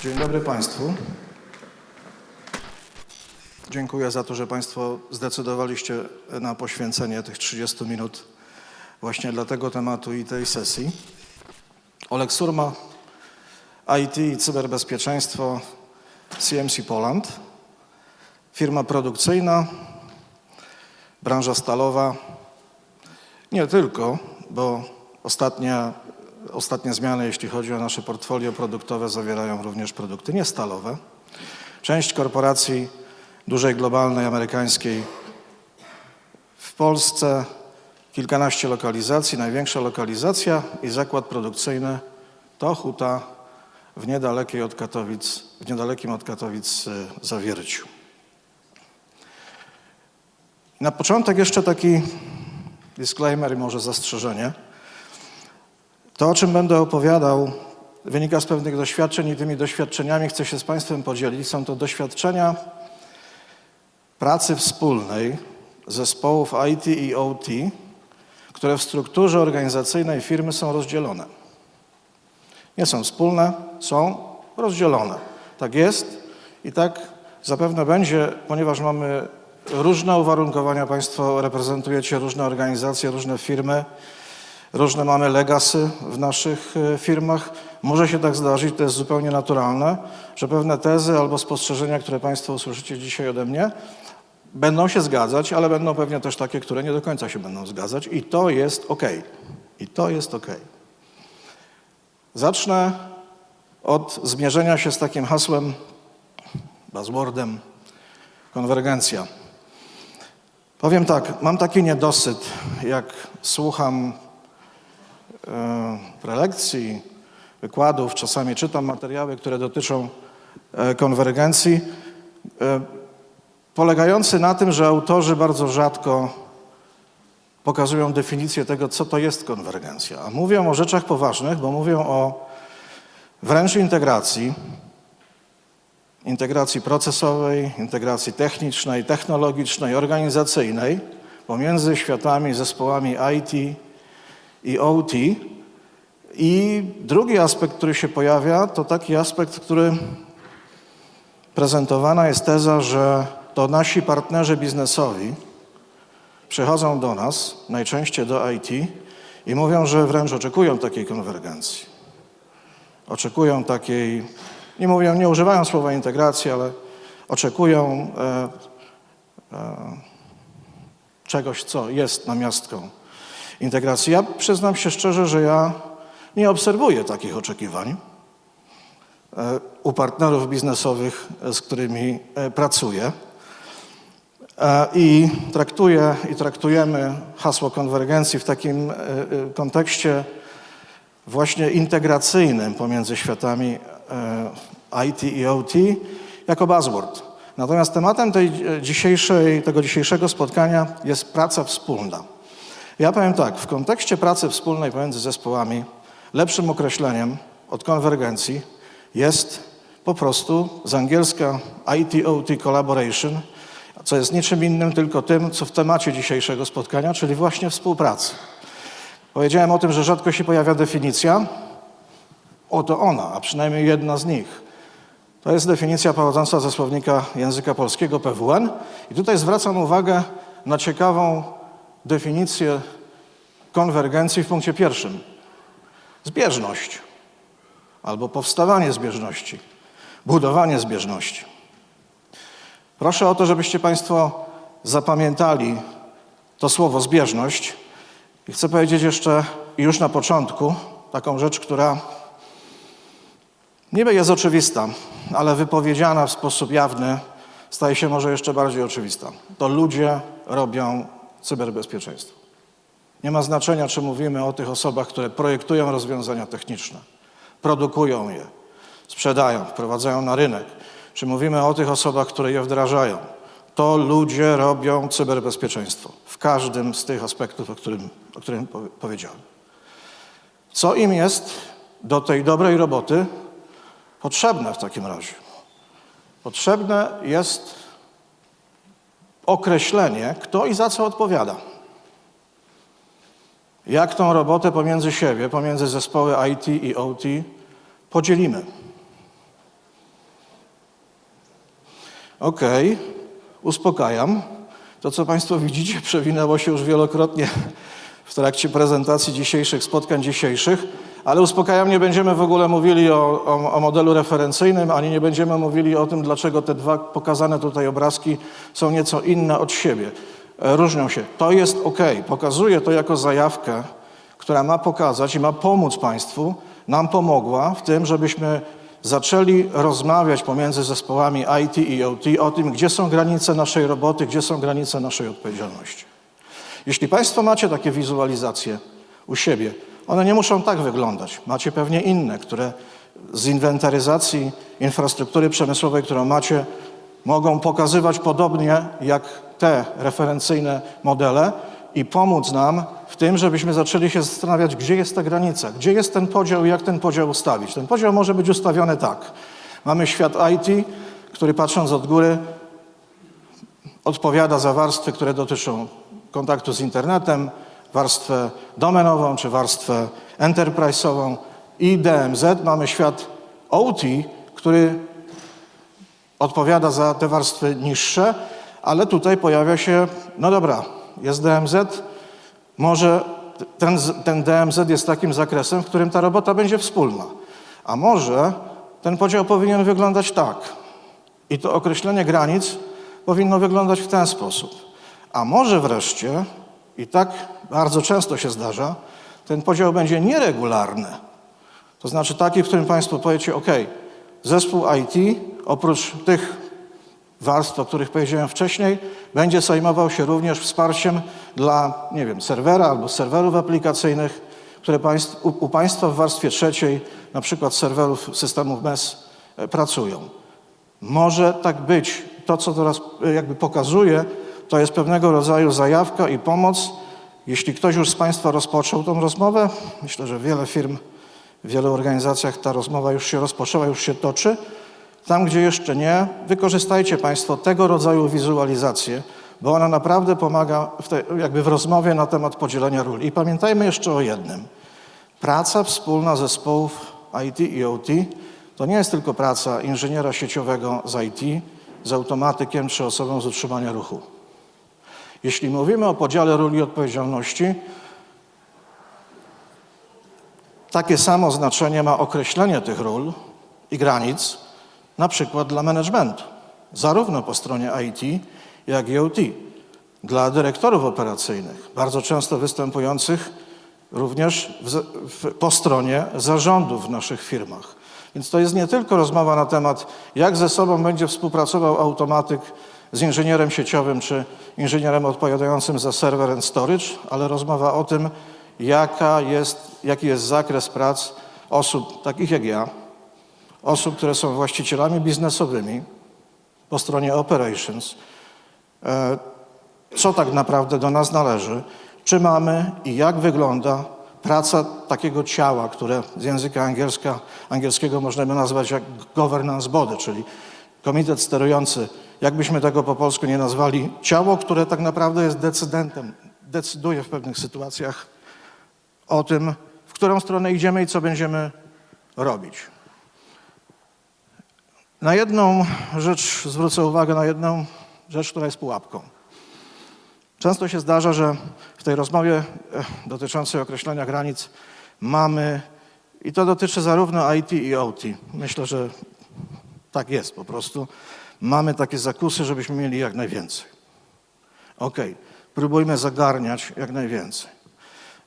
Dzień dobry Państwu. Dziękuję za to, że Państwo zdecydowaliście na poświęcenie tych 30 minut właśnie dla tego tematu i tej sesji. Oleg Surma, IT i cyberbezpieczeństwo, CMC Poland, firma produkcyjna, branża stalowa. Nie tylko, bo ostatnie zmiany, jeśli chodzi o nasze portfolio produktowe, zawierają również produkty niestalowe. Część korporacji dużej globalnej, amerykańskiej w Polsce, kilkanaście lokalizacji, największa lokalizacja i zakład produkcyjny to Huta w niedalekim od Katowic Zawierciu. Na początek jeszcze taki disclaimer i może zastrzeżenie. To, o czym będę opowiadał, wynika z pewnych doświadczeń i tymi doświadczeniami chcę się z Państwem podzielić. Są to doświadczenia pracy wspólnej zespołów IT i OT, które w strukturze organizacyjnej firmy są rozdzielone. Nie są wspólne, są rozdzielone. Tak jest i tak zapewne będzie, ponieważ mamy różne uwarunkowania, Państwo reprezentujecie różne organizacje, różne firmy, różne mamy legacy w naszych firmach. Może się tak zdarzyć, to jest zupełnie naturalne, że pewne tezy albo spostrzeżenia, które Państwo usłyszycie dzisiaj ode mnie, będą się zgadzać, ale będą pewnie też takie, które nie do końca się będą zgadzać i to jest OK. I to jest OK. Zacznę od zmierzenia się z takim hasłem, buzzwordem, konwergencja. Powiem tak, mam taki niedosyt, jak słucham prelekcji, wykładów, czasami czytam materiały, które dotyczą konwergencji, polegający na tym, że autorzy bardzo rzadko pokazują definicję tego, co to jest konwergencja. A mówią o rzeczach poważnych, bo mówią o wręcz integracji procesowej, integracji technicznej, technologicznej, organizacyjnej pomiędzy światami, zespołami IT i OT. I drugi aspekt, który się pojawia, to taki aspekt, w którym prezentowana jest teza, że to nasi partnerzy biznesowi przychodzą do nas, najczęściej do IT i mówią, że wręcz oczekują takiej konwergencji. Oczekują takiej, nie używają słowa integracji, ale oczekują czegoś, co jest namiastką integracji. Ja przyznam się szczerze, że ja nie obserwuję takich oczekiwań u partnerów biznesowych, z którymi pracuję. I traktujemy hasło konwergencji w takim kontekście właśnie integracyjnym pomiędzy światami IT i OT jako buzzword. Natomiast tematem tego dzisiejszego spotkania jest praca wspólna. Ja powiem tak, w kontekście pracy wspólnej pomiędzy zespołami lepszym określeniem od konwergencji jest po prostu z angielska IT-OT collaboration, co jest niczym innym, tylko tym, co w temacie dzisiejszego spotkania, czyli właśnie współpracy. Powiedziałem o tym, że rzadko się pojawia definicja. Oto ona, a przynajmniej jedna z nich. To jest definicja pochodząca ze słownika języka polskiego PWN. I tutaj zwracam uwagę na ciekawą definicję konwergencji w punkcie pierwszym. Zbieżność albo powstawanie zbieżności, budowanie zbieżności. Proszę o to, żebyście Państwo zapamiętali to słowo zbieżność. I chcę powiedzieć jeszcze już na początku taką rzecz, która niby jest oczywista, ale wypowiedziana w sposób jawny staje się może jeszcze bardziej oczywista. To ludzie robią cyberbezpieczeństwo. Nie ma znaczenia, czy mówimy o tych osobach, które projektują rozwiązania techniczne, produkują je, sprzedają, wprowadzają na rynek, czy mówimy o tych osobach, które je wdrażają. To ludzie robią cyberbezpieczeństwo w każdym z tych aspektów, o którym powiedziałem. Co im jest do tej dobrej roboty potrzebne w takim razie? Potrzebne jest określenie, kto i za co odpowiada. Jak tą robotę pomiędzy siebie, pomiędzy zespoły IT i OT podzielimy. Okej, uspokajam. To, co Państwo widzicie, przewinęło się już wielokrotnie w trakcie prezentacji dzisiejszych, spotkań dzisiejszych, ale uspokajam, nie będziemy w ogóle mówili o modelu referencyjnym, ani nie będziemy mówili o tym, dlaczego te dwa pokazane tutaj obrazki są nieco inne od siebie. Różnią się. To jest okej. Pokazuję to jako zajawkę, która ma pokazać i ma pomóc Państwu, nam pomogła w tym, żebyśmy zaczęli rozmawiać pomiędzy zespołami IT i OT o tym, gdzie są granice naszej roboty, gdzie są granice naszej odpowiedzialności. Jeśli Państwo macie takie wizualizacje u siebie, one nie muszą tak wyglądać. Macie pewnie inne, które z inwentaryzacji infrastruktury przemysłowej, którą macie, mogą pokazywać podobnie jak te referencyjne modele i pomóc nam w tym, żebyśmy zaczęli się zastanawiać, gdzie jest ta granica, gdzie jest ten podział i jak ten podział ustawić. Ten podział może być ustawiony tak. Mamy świat IT, który patrząc od góry odpowiada za warstwy, które dotyczą kontaktu z internetem, warstwę domenową czy warstwę enterprise'ową i DMZ. Mamy świat OT, który odpowiada za te warstwy niższe, ale tutaj pojawia się, no dobra, jest DMZ, może ten DMZ jest takim zakresem, w którym ta robota będzie wspólna. A może ten podział powinien wyglądać tak. I to określenie granic powinno wyglądać w ten sposób. A może wreszcie, i tak bardzo często się zdarza, ten podział będzie nieregularny. To znaczy taki, w którym Państwo powiecie, OK, zespół IT oprócz tych warstw, o których powiedziałem wcześniej, będzie zajmował się również wsparciem dla, nie wiem, serwera albo serwerów aplikacyjnych, które u Państwa w warstwie trzeciej, na przykład serwerów systemów MES, pracują. Może tak być. To, co teraz jakby pokazuję, to jest pewnego rodzaju zajawka i pomoc. Jeśli ktoś już z Państwa rozpoczął tą rozmowę, myślę, że wiele firm, w wielu organizacjach ta rozmowa już się rozpoczęła, już się toczy. Tam, gdzie jeszcze nie, wykorzystajcie Państwo tego rodzaju wizualizację, bo ona naprawdę pomaga w rozmowie na temat podzielenia ról. I pamiętajmy jeszcze o jednym. Praca wspólna zespołów IT i OT to nie jest tylko praca inżyniera sieciowego z IT, z automatykiem czy osobą z utrzymania ruchu. Jeśli mówimy o podziale ról i odpowiedzialności, takie samo znaczenie ma określenie tych ról i granic, na przykład dla managementu, zarówno po stronie IT, jak i OT, dla dyrektorów operacyjnych, bardzo często występujących również po stronie zarządów w naszych firmach. Więc to jest nie tylko rozmowa na temat, jak ze sobą będzie współpracował automatyk z inżynierem sieciowym czy inżynierem odpowiadającym za server and storage, ale rozmowa o tym, jaki jest zakres prac osób takich jak ja, osób, które są właścicielami biznesowymi po stronie operations, co tak naprawdę do nas należy, czy mamy i jak wygląda praca takiego ciała, które z języka angielskiego możemy nazwać jak governance body, czyli komitet sterujący, jakbyśmy tego po polsku nie nazwali, ciało, które tak naprawdę jest decydentem, decyduje w pewnych sytuacjach o tym, w którą stronę idziemy i co będziemy robić. Na jedną rzecz zwrócę uwagę, na jedną rzecz, która jest pułapką. Często się zdarza, że w tej rozmowie dotyczącej określenia granic mamy, i to dotyczy zarówno IT i OT, myślę, że tak jest po prostu, mamy takie zakusy, żebyśmy mieli jak najwięcej. Okej, próbujmy zagarniać jak najwięcej.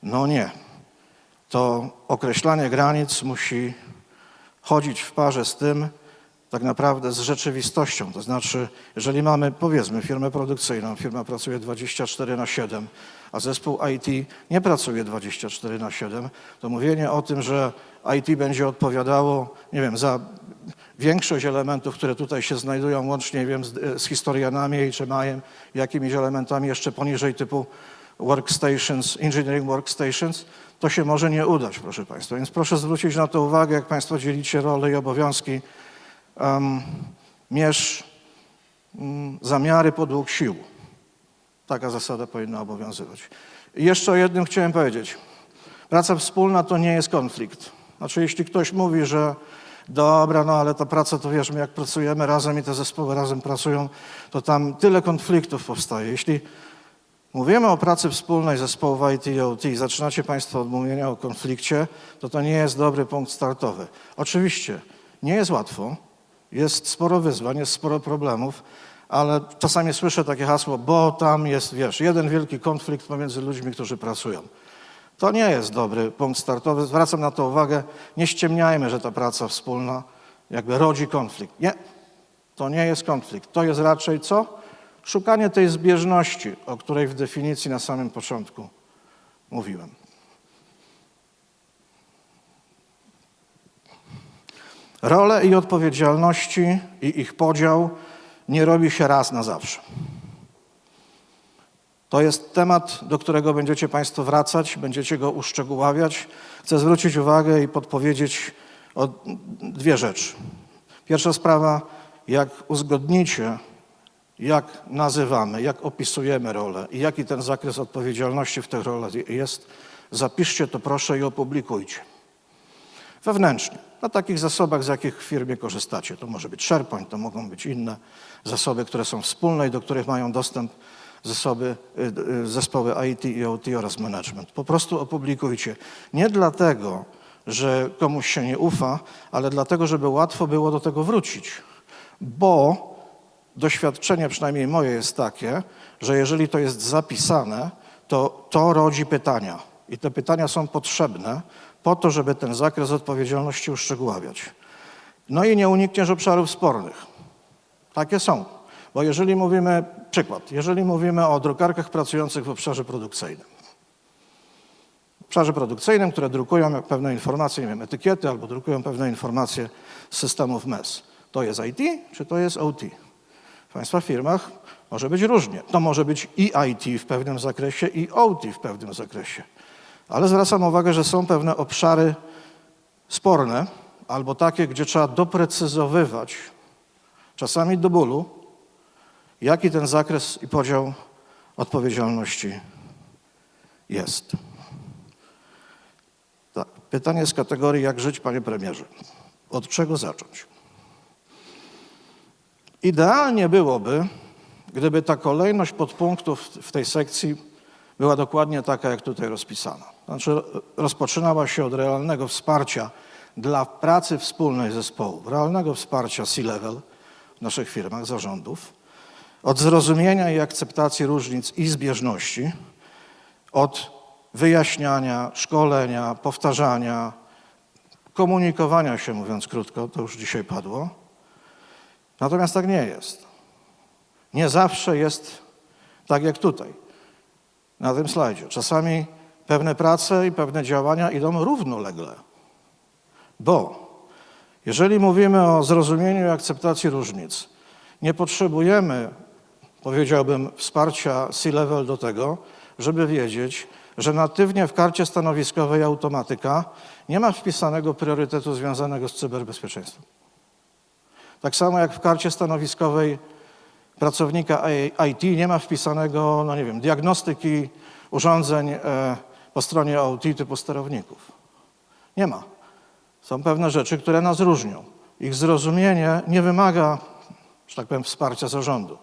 No nie. To określanie granic musi chodzić w parze z tym, tak naprawdę z rzeczywistością. To znaczy, jeżeli mamy, powiedzmy, firmę produkcyjną, firma pracuje 24/7, a zespół IT nie pracuje 24/7, to mówienie o tym, że IT będzie odpowiadało, nie wiem, za większość elementów, które tutaj się znajdują, łącznie, wiem, z historianami, HMI-em, jakimiś elementami jeszcze poniżej typu workstations, engineering workstations, to się może nie udać, proszę Państwa. Więc proszę zwrócić na to uwagę, jak Państwo dzielicie role i obowiązki, mierz zamiary podług sił. Taka zasada powinna obowiązywać. I jeszcze o jednym chciałem powiedzieć. Praca wspólna to nie jest konflikt. Znaczy, jeśli ktoś mówi, że dobra, no ale ta praca, to wiesz, my jak pracujemy razem i te zespoły razem pracują, to tam tyle konfliktów powstaje. Jeśli mówimy o pracy wspólnej zespołów IT i OT i zaczynacie Państwo od mówienia o konflikcie, to nie jest dobry punkt startowy. Oczywiście nie jest łatwo, jest sporo wyzwań, jest sporo problemów, ale czasami słyszę takie hasło, bo tam jest, wiesz, jeden wielki konflikt pomiędzy ludźmi, którzy pracują. To nie jest dobry punkt startowy. Zwracam na to uwagę. Nie ściemniajmy, że ta praca wspólna jakby rodzi konflikt. Nie, to nie jest konflikt. To jest raczej co? Szukanie tej zbieżności, o której w definicji na samym początku mówiłem. Role i odpowiedzialności i ich podział nie robi się raz na zawsze. To jest temat, do którego będziecie Państwo wracać, będziecie go uszczegóławiać. Chcę zwrócić uwagę i podpowiedzieć o dwie rzeczy. Pierwsza sprawa, jak uzgodnicie, jak nazywamy, jak opisujemy rolę i jaki ten zakres odpowiedzialności w tych rolach jest, zapiszcie to proszę i opublikujcie. Wewnętrznie, na takich zasobach, z jakich w firmie korzystacie. To może być SharePoint, to mogą być inne zasoby, które są wspólne i do których mają dostęp zespoły IT i OT oraz management. Po prostu opublikujcie. Nie dlatego, że komuś się nie ufa, ale dlatego, żeby łatwo było do tego wrócić. Bo doświadczenie, przynajmniej moje, jest takie, że jeżeli to jest zapisane, to rodzi pytania. I te pytania są potrzebne po to, żeby ten zakres odpowiedzialności uszczegóławiać. No i nie unikniesz obszarów spornych. Takie są. Bo jeżeli mówimy, przykład, jeżeli mówimy o drukarkach pracujących w obszarze produkcyjnym. W obszarze produkcyjnym, które drukują pewne informacje, nie wiem, etykiety albo drukują pewne informacje z systemów MES. To jest IT czy to jest OT? W Państwa firmach może być różnie. To może być i IT w pewnym zakresie i OT w pewnym zakresie. Ale zwracam uwagę, że są pewne obszary sporne albo takie, gdzie trzeba doprecyzowywać, czasami do bólu, jaki ten zakres i podział odpowiedzialności jest. Tak. Pytanie z kategorii jak żyć, panie premierze? Od czego zacząć? Idealnie byłoby, gdyby ta kolejność podpunktów w tej sekcji była dokładnie taka, jak tutaj rozpisana. Znaczy rozpoczynała się od realnego wsparcia dla pracy wspólnej zespołów, realnego wsparcia C-level w naszych firmach, zarządów, od zrozumienia i akceptacji różnic i zbieżności, od wyjaśniania, szkolenia, powtarzania, komunikowania się, mówiąc krótko, to już dzisiaj padło. Natomiast tak nie jest. Nie zawsze jest tak jak tutaj, na tym slajdzie. Czasami pewne prace i pewne działania idą równolegle. Bo jeżeli mówimy o zrozumieniu i akceptacji różnic, nie potrzebujemy, powiedziałbym, wsparcia C-level do tego, żeby wiedzieć, że natywnie w karcie stanowiskowej automatyka nie ma wpisanego priorytetu związanego z cyberbezpieczeństwem. Tak samo jak w karcie stanowiskowej pracownika IT nie ma wpisanego, no nie wiem, diagnostyki urządzeń po stronie OT typu sterowników. Nie ma. Są pewne rzeczy, które nas różnią. Ich zrozumienie nie wymaga, że tak powiem, wsparcia zarządu.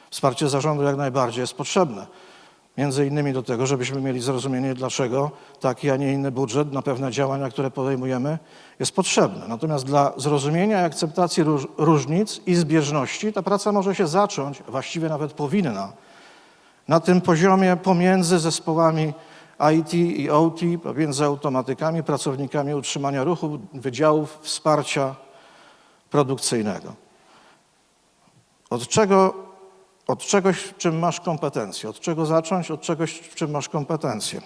Wsparcie zarządu jak najbardziej jest potrzebne. Między innymi do tego, żebyśmy mieli zrozumienie, dlaczego taki, a nie inny budżet na pewne działania, które podejmujemy, jest potrzebny. Natomiast dla zrozumienia i akceptacji różnic i zbieżności ta praca może się zacząć, właściwie nawet powinna, na tym poziomie pomiędzy zespołami IT i OT, pomiędzy automatykami, pracownikami utrzymania ruchu, wydziałów wsparcia produkcyjnego. Od czegoś, w czym masz kompetencje. Od czego zacząć? Od czegoś, w czym masz kompetencje.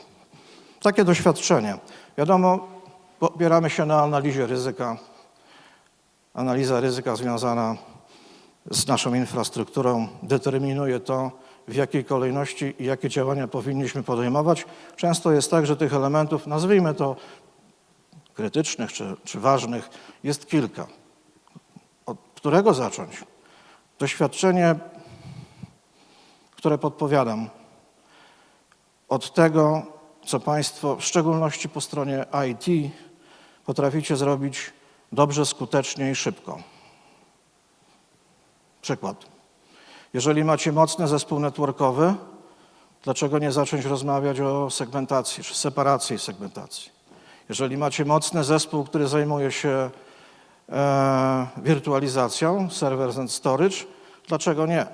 Takie doświadczenie. Wiadomo, opieramy się na analizie ryzyka. Analiza ryzyka związana z naszą infrastrukturą determinuje to, w jakiej kolejności i jakie działania powinniśmy podejmować. Często jest tak, że tych elementów, nazwijmy to krytycznych czy ważnych, jest kilka. Od którego zacząć? Doświadczenie, które podpowiadam, od tego, co Państwo, w szczególności po stronie IT, potraficie zrobić dobrze, skutecznie i szybko. Przykład. Jeżeli macie mocny zespół networkowy, dlaczego nie zacząć rozmawiać o segmentacji, czy separacji segmentacji? Jeżeli macie mocny zespół, który zajmuje się wirtualizacją, servers and storage, dlaczego nie?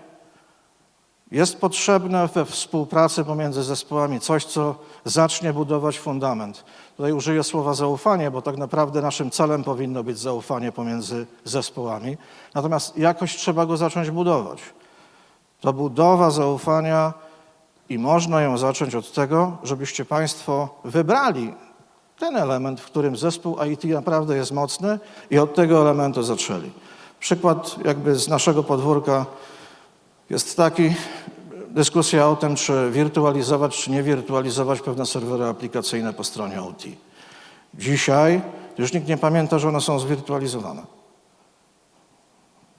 Jest potrzebne we współpracy pomiędzy zespołami coś, co zacznie budować fundament. Tutaj użyję słowa zaufanie, bo tak naprawdę naszym celem powinno być zaufanie pomiędzy zespołami. Natomiast jakoś trzeba go zacząć budować. To budowa zaufania i można ją zacząć od tego, żebyście Państwo wybrali ten element, w którym zespół IT naprawdę jest mocny i od tego elementu zaczęli. Przykład jakby z naszego podwórka jest taki, dyskusja o tym, czy wirtualizować, czy nie wirtualizować pewne serwery aplikacyjne po stronie OT. Dzisiaj już nikt nie pamięta, że one są zwirtualizowane.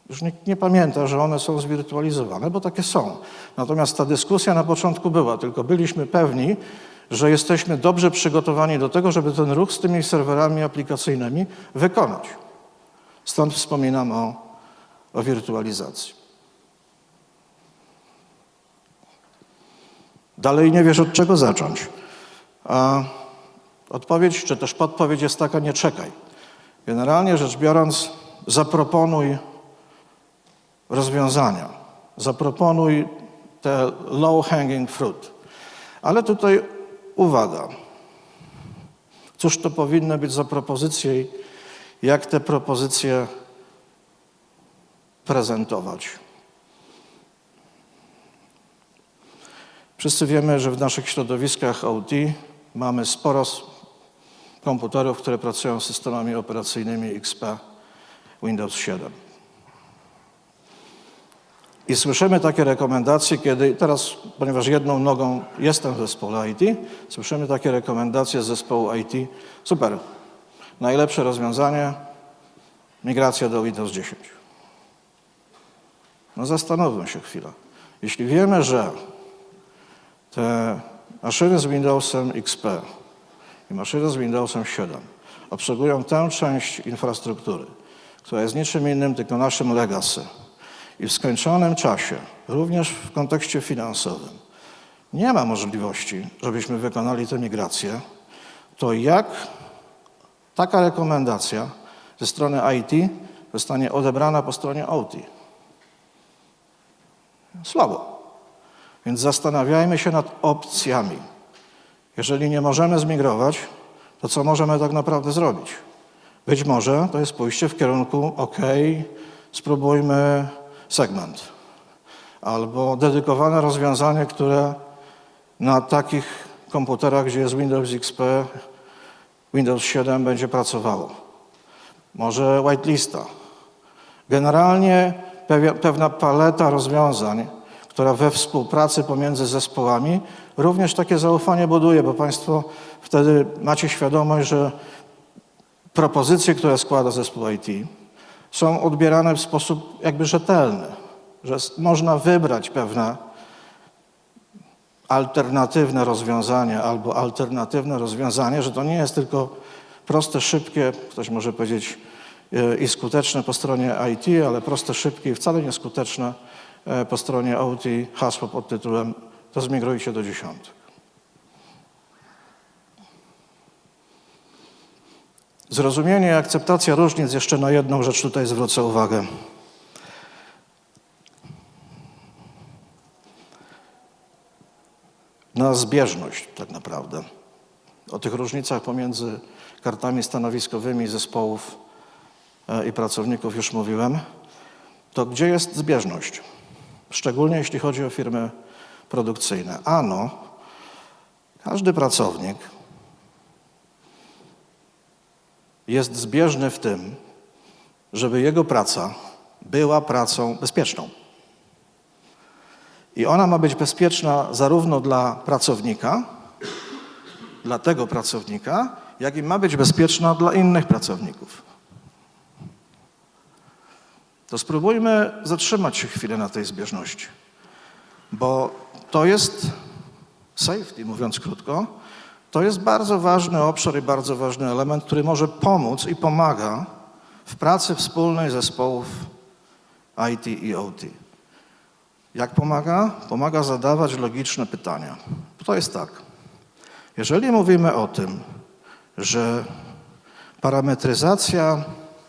Już nikt nie pamięta, że one są zwirtualizowane, bo takie są. Natomiast ta dyskusja na początku była, tylko byliśmy pewni, że jesteśmy dobrze przygotowani do tego, żeby ten ruch z tymi serwerami aplikacyjnymi wykonać. Stąd wspominam o wirtualizacji. Dalej nie wiesz, od czego zacząć. A odpowiedź, czy też podpowiedź jest taka: nie czekaj. Generalnie rzecz biorąc, zaproponuj rozwiązania. Zaproponuj te low hanging fruit. Ale tutaj uwaga. Cóż to powinny być za propozycje i jak te propozycje prezentować? Wszyscy wiemy, że w naszych środowiskach OT mamy sporo komputerów, które pracują z systemami operacyjnymi XP Windows 7. I słyszymy takie rekomendacje, kiedy teraz, ponieważ jedną nogą jestem w zespole IT, słyszymy takie rekomendacje z zespołu IT. Super, najlepsze rozwiązanie, migracja do Windows 10. No zastanówmy się chwilę. Jeśli wiemy, że te maszyny z Windowsem XP i maszyny z Windowsem 7 obsługują tę część infrastruktury, która jest niczym innym, tylko naszym legacy. I w skończonym czasie, również w kontekście finansowym, nie ma możliwości, żebyśmy wykonali tę migrację, to jak taka rekomendacja ze strony IT zostanie odebrana po stronie OT? Słabo. Więc zastanawiajmy się nad opcjami. Jeżeli nie możemy zmigrować, to co możemy tak naprawdę zrobić? Być może to jest pójście w kierunku OK, spróbujmy segment. Albo dedykowane rozwiązanie, które na takich komputerach, gdzie jest Windows XP, Windows 7 będzie pracowało. Może whitelista. Generalnie pewna paleta rozwiązań, która we współpracy pomiędzy zespołami również takie zaufanie buduje, bo Państwo wtedy macie świadomość, że propozycje, które składa zespół IT, są odbierane w sposób jakby rzetelny, że można wybrać pewne alternatywne rozwiązanie albo alternatywne rozwiązanie, że to nie jest tylko proste, szybkie, ktoś może powiedzieć i skuteczne po stronie IT, ale proste, szybkie i wcale nieskuteczne po stronie OT, hasło pod tytułem to zmigrujcie do dziesiątek. Zrozumienie i akceptacja różnic, jeszcze na jedną rzecz tutaj zwrócę uwagę. Na zbieżność tak naprawdę. O tych różnicach pomiędzy kartami stanowiskowymi zespołów i pracowników już mówiłem. To gdzie jest zbieżność? Szczególnie jeśli chodzi o firmy produkcyjne. Ano, każdy pracownik jest zbieżny w tym, żeby jego praca była pracą bezpieczną. I ona ma być bezpieczna zarówno dla pracownika, dla tego pracownika, jak i ma być bezpieczna dla innych pracowników. To spróbujmy zatrzymać się chwilę na tej zbieżności, bo to jest safety, mówiąc krótko, to jest bardzo ważny obszar i bardzo ważny element, który może pomóc i pomaga w pracy wspólnej zespołów IT i OT. Jak pomaga? Pomaga zadawać logiczne pytania. To jest tak. Jeżeli mówimy o tym, że parametryzacja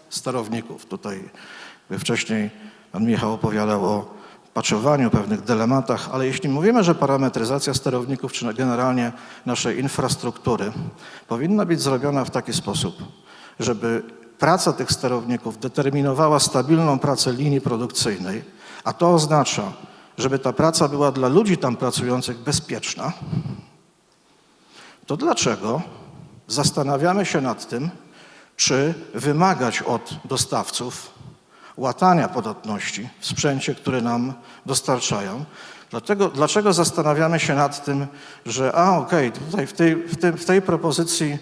sterowników, tutaj wcześniej pan Michał opowiadał o patchowaniu, pewnych dylematach, ale jeśli mówimy, że parametryzacja sterowników, czy generalnie naszej infrastruktury powinna być zrobiona w taki sposób, żeby praca tych sterowników determinowała stabilną pracę linii produkcyjnej, a to oznacza, żeby ta praca była dla ludzi tam pracujących bezpieczna, to dlaczego zastanawiamy się nad tym, czy wymagać od dostawców łatania podatności w sprzęcie, który nam dostarczają? Dlaczego zastanawiamy się nad tym, że tutaj w tej propozycji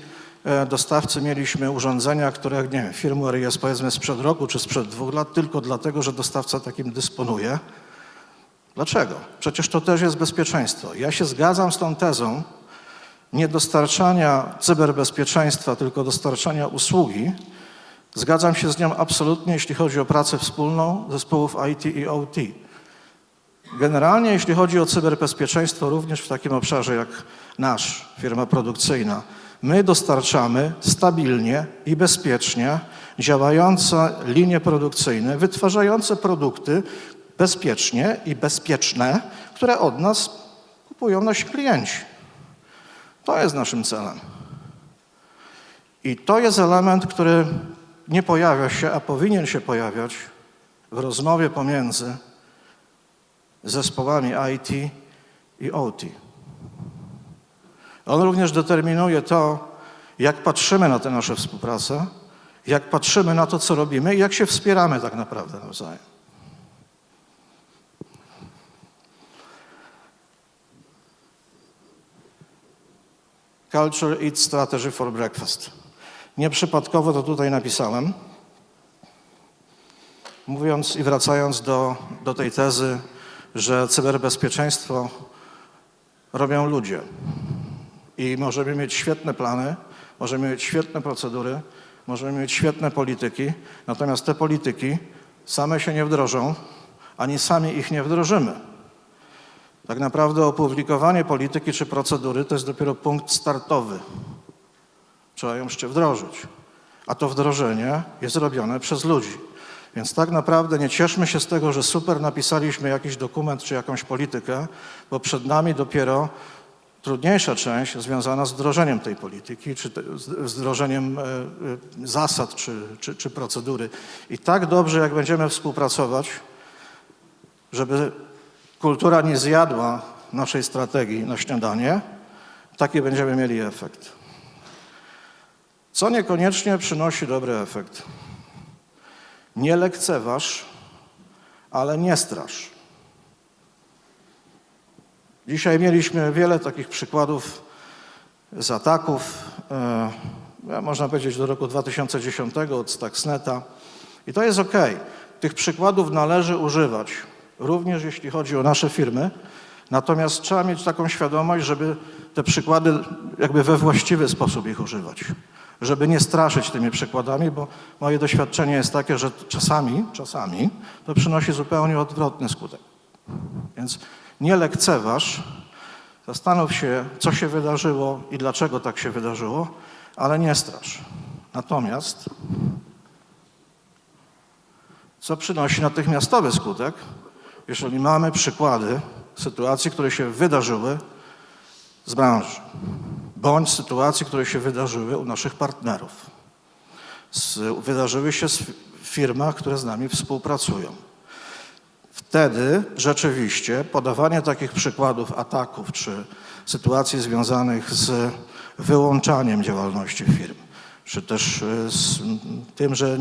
dostawcy mieliśmy urządzenia, które, nie wiem, firmware jest powiedzmy sprzed roku czy sprzed 2 lat, tylko dlatego, że dostawca takim dysponuje. Dlaczego? Przecież to też jest bezpieczeństwo. Ja się zgadzam z tą tezą nie dostarczania cyberbezpieczeństwa, tylko dostarczania usługi. Zgadzam się z nią absolutnie, jeśli chodzi o pracę wspólną zespołów IT i OT. Generalnie, jeśli chodzi o cyberbezpieczeństwo, również w takim obszarze jak nasz, firma produkcyjna, my dostarczamy stabilnie i bezpiecznie działające linie produkcyjne, wytwarzające produkty bezpiecznie i bezpieczne, które od nas kupują nasi klienci. To jest naszym celem. I to jest element, który nie pojawia się, a powinien się pojawiać w rozmowie pomiędzy zespołami IT i OT. On również determinuje to, jak patrzymy na tę naszą współpracę, jak patrzymy na to, co robimy i jak się wspieramy tak naprawdę nawzajem. Culture Eats Strategy for Breakfast. Nieprzypadkowo to tutaj napisałem, mówiąc i wracając do tej tezy, że cyberbezpieczeństwo robią ludzie. I możemy mieć świetne plany, możemy mieć świetne procedury, możemy mieć świetne polityki, natomiast te polityki same się nie wdrożą, ani sami ich nie wdrożymy. Tak naprawdę opublikowanie polityki czy procedury to jest dopiero punkt startowy. Trzeba ją jeszcze wdrożyć. A to wdrożenie jest robione przez ludzi. Więc tak naprawdę nie cieszmy się z tego, że super napisaliśmy jakiś dokument czy jakąś politykę, bo przed nami dopiero trudniejsza część związana z wdrożeniem tej polityki, czy z wdrożeniem zasad czy procedury. I tak dobrze, jak będziemy współpracować, żeby kultura nie zjadła naszej strategii na śniadanie, taki będziemy mieli efekt. Co niekoniecznie przynosi dobry efekt. Nie lekceważ, ale nie strasz. Dzisiaj mieliśmy wiele takich przykładów z ataków, można powiedzieć do roku 2010 od Stuxneta i to jest okej. Tych przykładów należy używać, również jeśli chodzi o nasze firmy, natomiast trzeba mieć taką świadomość, żeby te przykłady jakby we właściwy sposób ich używać, żeby nie straszyć tymi przykładami, bo moje doświadczenie jest takie, że czasami to przynosi zupełnie odwrotny skutek. Więc nie lekceważ, zastanów się, co się wydarzyło i dlaczego tak się wydarzyło, ale nie strasz. Natomiast co przynosi natychmiastowy skutek, jeżeli mamy przykłady sytuacji, które się wydarzyły z branży, bądź sytuacji, które się wydarzyły u naszych partnerów, wydarzyły się w firmach, które z nami współpracują. Wtedy rzeczywiście podawanie takich przykładów ataków czy sytuacji związanych z wyłączaniem działalności firm, czy też z tym, że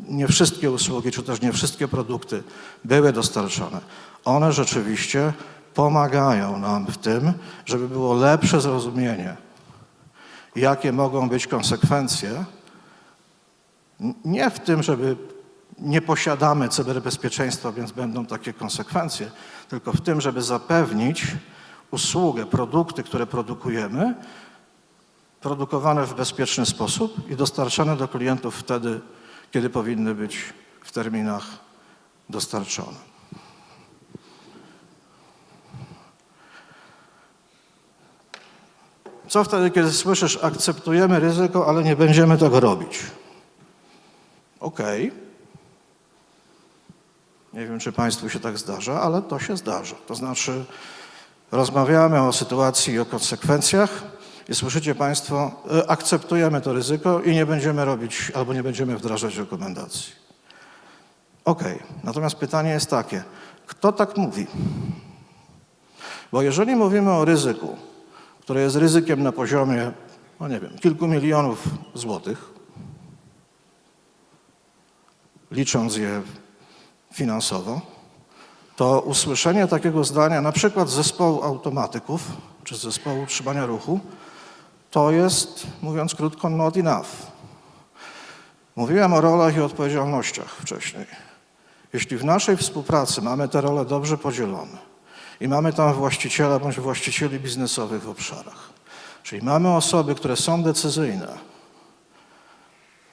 nie wszystkie usługi, czy też nie wszystkie produkty były dostarczone, one rzeczywiście pomagają nam w tym, żeby było lepsze zrozumienie, jakie mogą być konsekwencje, nie w tym, żeby nie posiadamy cyberbezpieczeństwa, więc będą takie konsekwencje, tylko w tym, żeby zapewnić usługę, produkty, które produkujemy, produkowane w bezpieczny sposób i dostarczane do klientów wtedy, kiedy powinny być w terminach dostarczone. Co wtedy, kiedy słyszysz, akceptujemy ryzyko, ale nie będziemy tego robić? Okej. Nie wiem, czy Państwu się tak zdarza, ale to się zdarza. To znaczy, rozmawiamy o sytuacji i o konsekwencjach i słyszycie Państwo, akceptujemy to ryzyko i nie będziemy robić albo nie będziemy wdrażać rekomendacji. Okej. Natomiast pytanie jest takie, kto tak mówi? Bo jeżeli mówimy o ryzyku, które jest ryzykiem na poziomie, no nie wiem, kilku milionów złotych, licząc je finansowo, to usłyszenie takiego zdania, na przykład z zespołu automatyków, czy z zespołu utrzymania ruchu, to jest, mówiąc krótko, not enough. Mówiłem o rolach i odpowiedzialnościach wcześniej. Jeśli w naszej współpracy mamy te role dobrze podzielone i mamy tam właściciela bądź właścicieli biznesowych w obszarach, czyli mamy osoby, które są decyzyjne,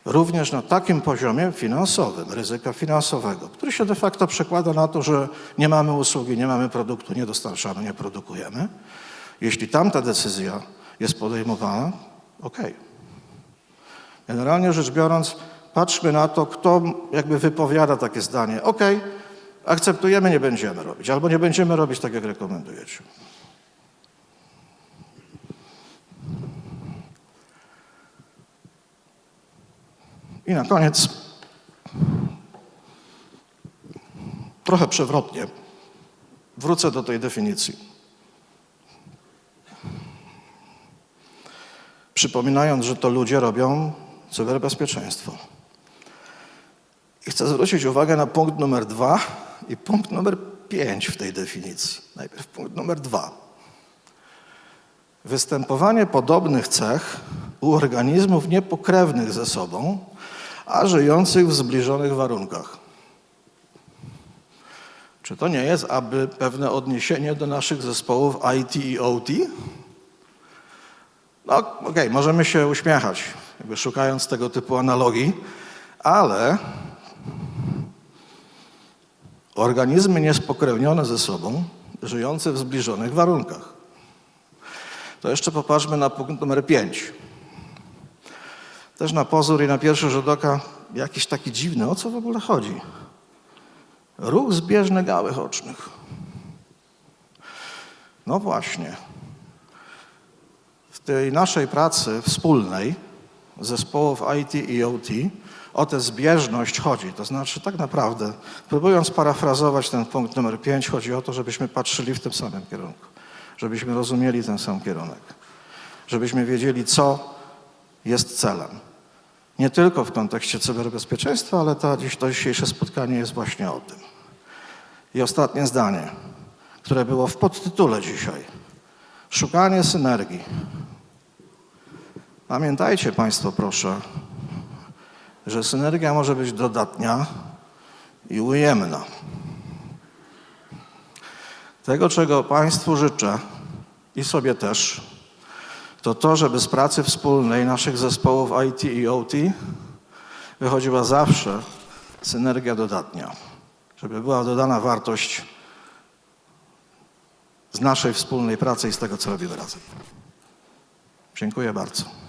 również na takim poziomie finansowym, ryzyka finansowego, który się de facto przekłada na to, że nie mamy usługi, nie mamy produktu, nie dostarczamy, nie produkujemy. Jeśli tamta decyzja jest podejmowana, okej. Generalnie rzecz biorąc, patrzmy na to, kto jakby wypowiada takie zdanie. Okej, akceptujemy, nie będziemy robić, albo nie będziemy robić tak, jak rekomendujecie. I na koniec, trochę przewrotnie, wrócę do tej definicji. Przypominając, że to ludzie robią cyberbezpieczeństwo. I chcę zwrócić uwagę na punkt numer 2 i punkt numer 5 w tej definicji. Najpierw punkt numer 2. Występowanie podobnych cech u organizmów niepokrewnych ze sobą, a żyjących w zbliżonych warunkach. Czy to nie jest aby pewne odniesienie do naszych zespołów IT i OT? No okej, możemy się uśmiechać, jakby szukając tego typu analogii, ale organizmy niespokrewnione ze sobą, żyjące w zbliżonych warunkach. To jeszcze popatrzmy na punkt numer 5. Też na pozór i na pierwszy rzut oka jakiś taki dziwny. O co w ogóle chodzi? Ruch zbieżny gałek ocznych. No właśnie. W tej naszej pracy wspólnej zespołów IT i OT o tę zbieżność chodzi. To znaczy tak naprawdę, próbując parafrazować ten punkt numer 5, chodzi o to, żebyśmy patrzyli w tym samym kierunku. Żebyśmy rozumieli ten sam kierunek. Żebyśmy wiedzieli, co jest celem. Nie tylko w kontekście cyberbezpieczeństwa, ale to dzisiejsze spotkanie jest właśnie o tym. I ostatnie zdanie, które było w podtytule dzisiaj. Szukanie synergii. Pamiętajcie Państwo, proszę, że synergia może być dodatnia i ujemna. Tego, czego Państwu życzę i sobie też, to, żeby z pracy wspólnej naszych zespołów IT i OT wychodziła zawsze synergia dodatnia. Żeby była dodana wartość z naszej wspólnej pracy i z tego, co robimy razem. Dziękuję bardzo.